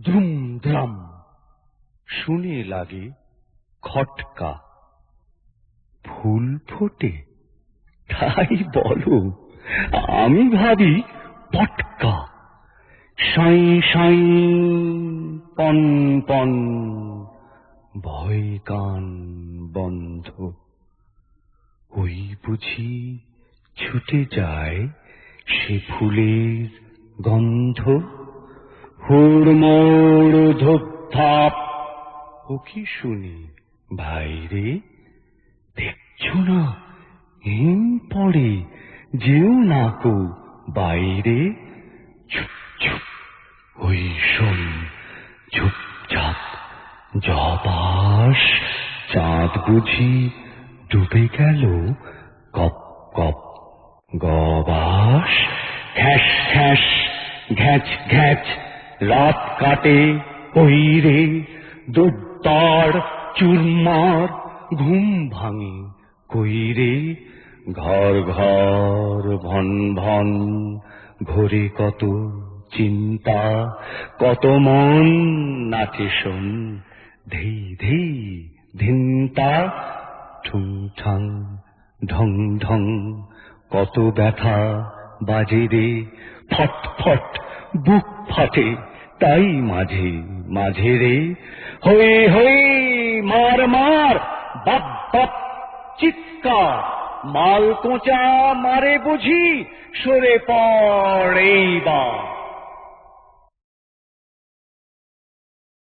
দ্রুম drum শুনে লাগে খটকা। ফুল ফোটে? তাই বলো, আমি ভাবি পটকা। সাই সাই পন পন ভয় কান বন্ধ। ওই বুঝি ছুটে যায় সে ফুলের গন্ধ। হুড়মুড় ধুপধাপ। ও কি শুনি ভাইরে, দেখছো না হিম পড়ে, যেও না কো বাইরে। চুপ চুপ ওই শোন, চুপচাপ যবাস। চাঁদ বুঝি ডুবে গেল কপ কপ। গবাস ঘ্যাস ঘ্যাস ঘ্যাচ ঘ্যাচ রাত কাটে ওই রে। দুর্দার চুরমার ঘুম ভাঙে কই রে। ঘর ঘর ভন ভন ঘোরে কত চিন্তা, কত মন নাচে শোন ধেই ধেই ধিনতা। ঠুং ঠাং ঢং ঢং কত ব্যথা বাজে রে। ফট ফট বুক ফাটে তাই মাঝে মাঝে রে। হই হই মার মার বাপ বাপ চিৎকার। মাল কোঁচা মারে বুঝি, সরে পড় এইবার।